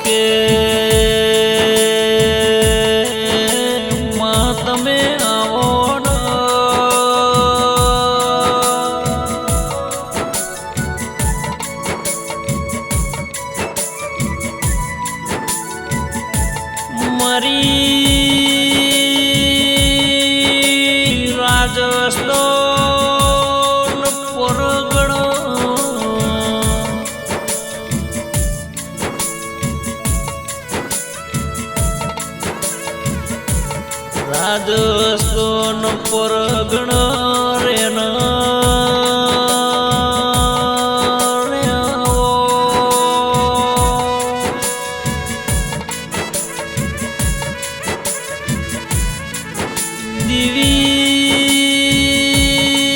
કે માં તમે આવો ને મારી રાજસ્થાન પરગણા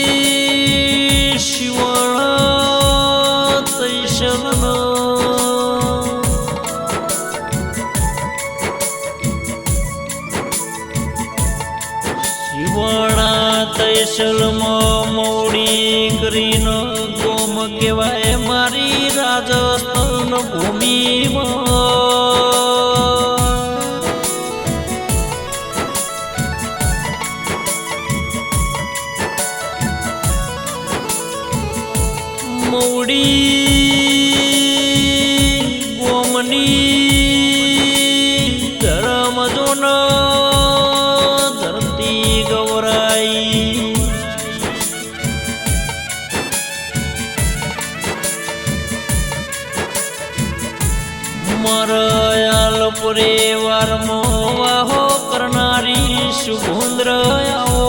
દેવી શિવણ તૈશલન તૈસલમાં મૌડી કરીને ગોમ કહેવાય મારી રાજસ્થાન ભૂમિમાં મૌડી ગોમની ધર્મ જોન ધરતી ગૌરાઈ મરયાલ પરિવારમાં વાહો કરનારી સુગુંદ્ર આવો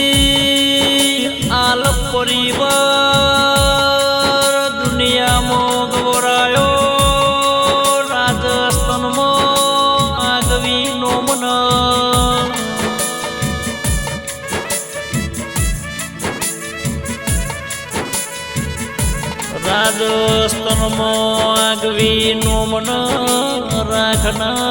દેવી આલ પરિવાર દુનિયામાં ગૌરાયો રાજસ્થાનમાં આગવી નો મન રાજસ્થાનમાં આગવી નો મન રાખનાર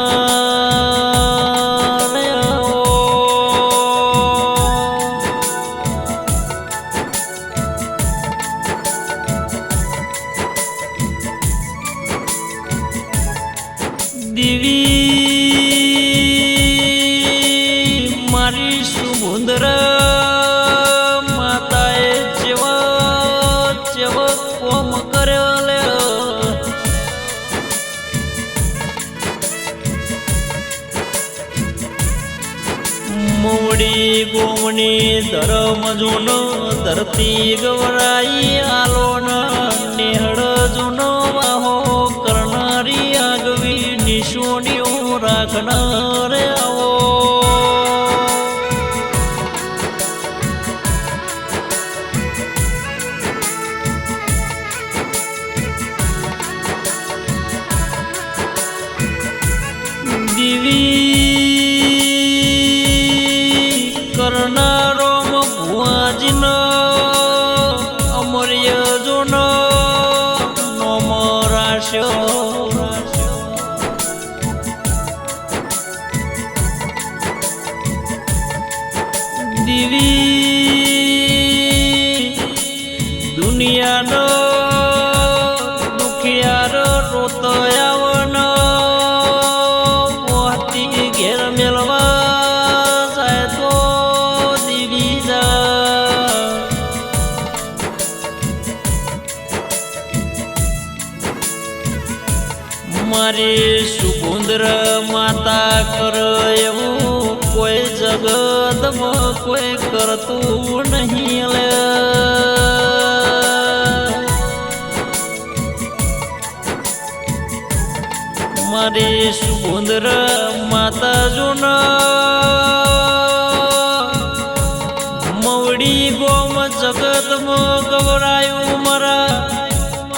દેવી મારી સુગુંદર માતાએ જેવા કોમ કર્યો મોડી ગોમની ધર્મ જૂનો ધરતી ગવરાઈ આલોન નેહળ જૂનો વાહો કરનારી આગવી નિશોનીઓ રાખનાર આવો દેવી કરનારો ભુવાજીન અમર્ય જોન નોમ રાશ્યો દેવી દુનિયાનો દુખિયાર રોતયાવન મોહતી ઘેર મેળવા જાય તો દેવી જા મારી સુગુંદર માતા કર એવું કોઈ જગતમાં કોઈ કરતું નહીં લે મારી સુગુંદર માતા જૂના મવડી ગોમ જગતમાં ગવરાયું મારા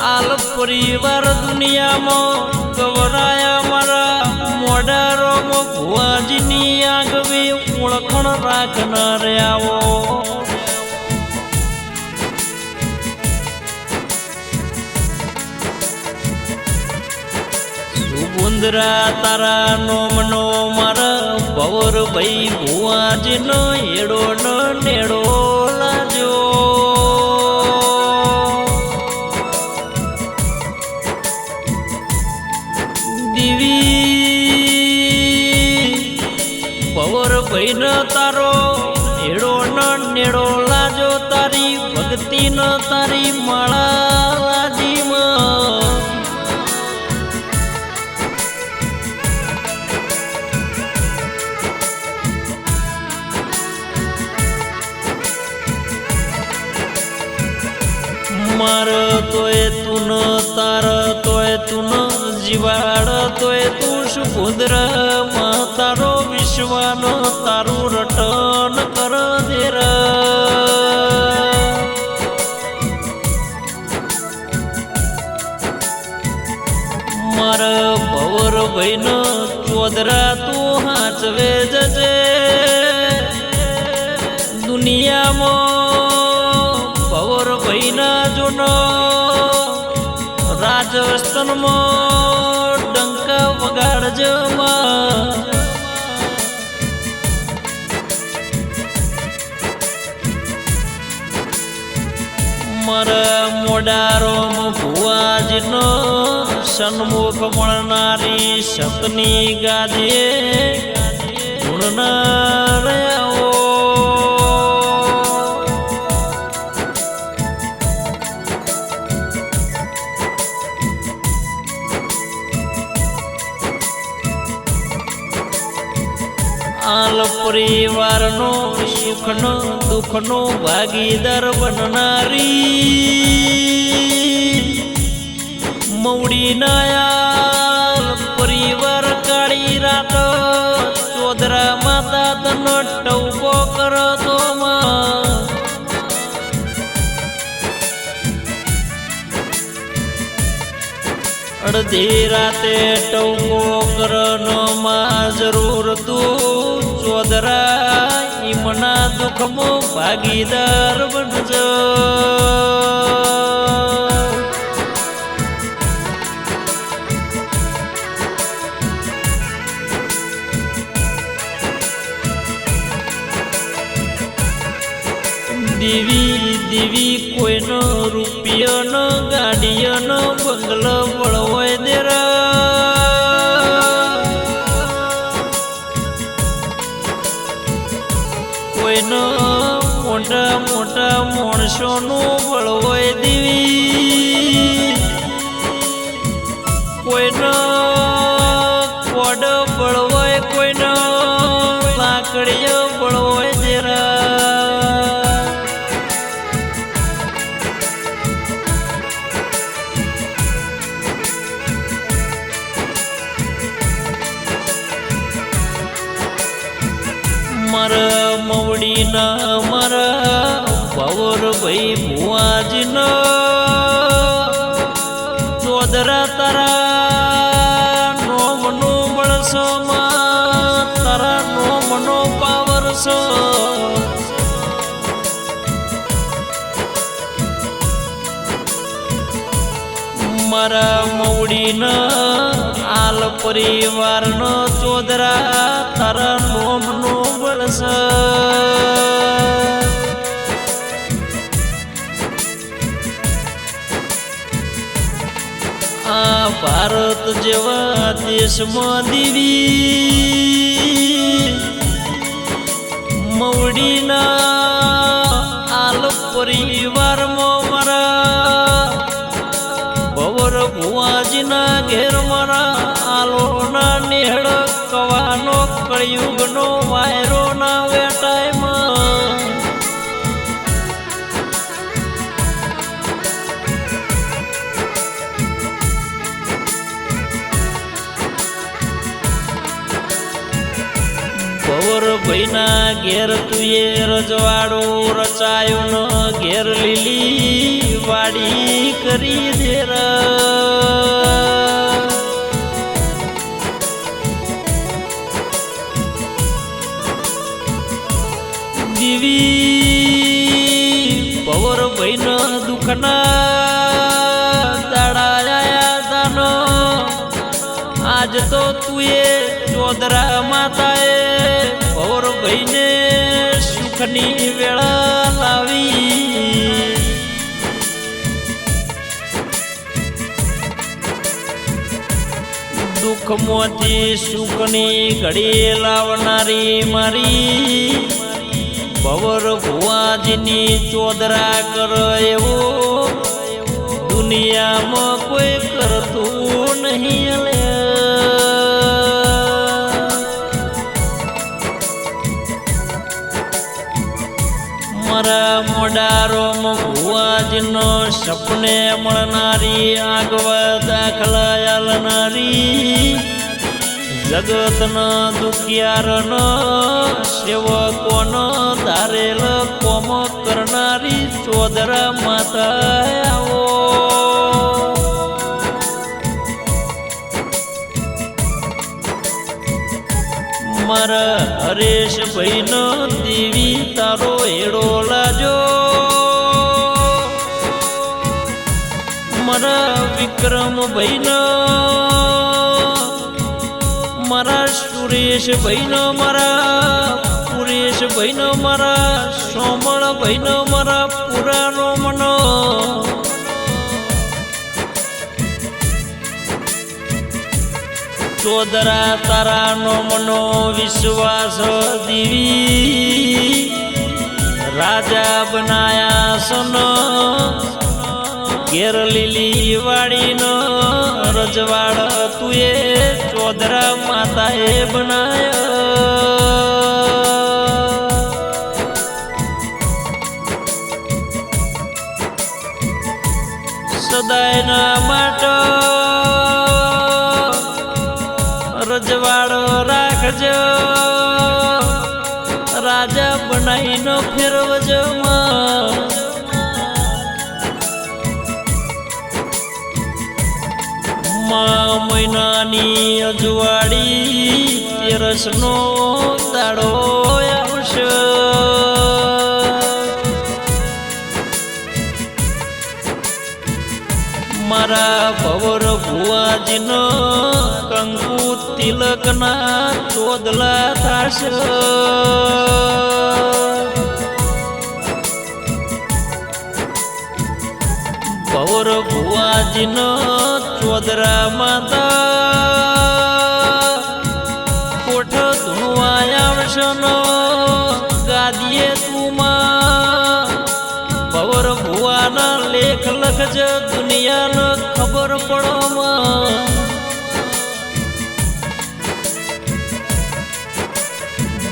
આલ પરિવાર દુનિયામાં ગવરાયા મારા મોઢારોમાં ભુવાજીની આગવી ઓળખણ રાખનાર આવો સુંદરા તારા નોમનો મારા ભવર ભાઈ ભુવાજીનો એડો ન નેડો લાજો ભવર ભાઈ ન તારો એડો ન નેડો લાજો તારી ભક્તિ ન તારી માળા લાજીમાં માર તોય તું ન તાર તોય તું ન જીવાડ તોય તું સુભદ્ર માં તારો વિશ્વાનો તારું રટન કર દેર માર ભવર ભાઈ ન ચોદરા તું હાચવે જજે દુનિયામાં ભવર ભાઈ ના જોનો રાજસ્થાનમાં ડંકા વગાડજો મારા મોડારો ભુવાજીનો સન્મુખ મળનારી સતની ગાદે ગુણના રહ્યા આલ પરિવારનો સુખનો દુઃખનો ભાગીદાર બનનારી મવડી નાયાલ પરિવાર કાળી રાત ચોદરા માતા તનો ટવકો કરતો અડધી રાતે ટવકો કરનો માં જરૂર તું ચોદરા ઈમના દુઃખમાં ભાગીદાર બનજો દીવી દીવી કોઈનો રૂપિયાનો ગાડીઓનો બંગલો વળવાય દેરા કોઈનો મોટા મોટા માણસોનું વળવાય દેવી કોઈનો કોડ બળવાય કોઈનો લાકડીઓ બળવાય દેરા મારા મવડીના મારા ભવર ભાઈ ભુવાજીના ચોદરા તારા નોમનો બળસો તારા નોમનો પાવરસો મારા મવડીના આલ પરિવારનો ચોદરા તારા નોમનો બળસ આ ભારત જેવા દેશમાં દીવી મવડીના આલ પરિવારમાં મારા ભવર ભુવાજીના ઘેર મારા આલોના નેહળ કવાનો કળિયુગનો વાયરો ના વેટાયમાં ભવર ભાઈના ઘેર તુએ રજવાડું રચાયું ન ઘેર લીલી વાડી કરી દેર દીવી ભવર ભાઈના દુઃખના દાડા આયા દાનો આજ તો તુએ ચોદરા માતાએ પૌરભાઈને સુખની વેળા લાવી દુઃખમાંથી સુખની ઘડી લાવનારી મારી ભવર ભુવાજીની ચોદરા કર એવો દુનિયામાં કોઈ કરતું નહીં. મારા મોડારોમાં ભુવાજીનો સપને મળનારી આગવા દાખલા આલનારી જગતનો દુખિયારનો સેવકોનો ધારેલ કોમ કરનારી ચોદરા માતા આવો. મારા હરેશભાઈનો દેવી તારો હેડો લાજો. મારા વિક્રમભાઈનો મારા સુરેશભાઈનો મારા પુરેશભાઈનો મારા સોમણભાઈનો મારા પુરાનો મનો ચોદરા તારાનો મનો વિશ્વાસ દીવી રાજા બનાયા સનો ઘેર લીલી વાડીનો રજવાડ તુએ ચોદરા માતાએ બનાયા. સદાયના માટે રજવાડો રાખજો રાજા બનાવીનો ફેરવજો. મહિનાની અજવાળી તેરસનો દાડો આવશે. મારા ભવર ભુવાજીનો કંકુ તિલકના ચોદલા થશે. ભવર ભુવાજીનો ચોદરા માતા કોઠ ધૂણવા આવશે ગાદીએ તુમાં ભવર ભુવાના લેખ લખજ દુનિયાનો ખબર પડોમાં.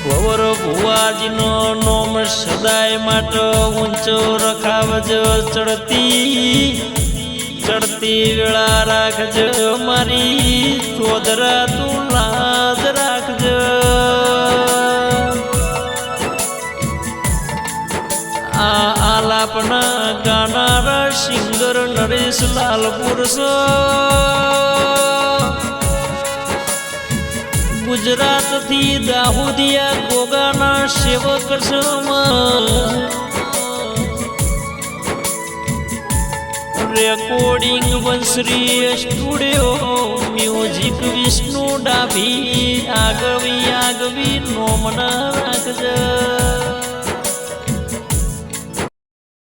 ભવર ભુવાજીનો નોમ સદાય માટે ઊંચો રખાવજો. ચડતી વેળા રાખજો મારી ચોદરા તું લાજ રાખજો. આ આલાપના ગાનારા સિંગર નરેશ લાલ પુરુષો ગુજરાતથી દાહોદિયા ગોગાના સેવક recording Vanshree studio music Vishnu Dabhi આગવી નોમના રાખજો.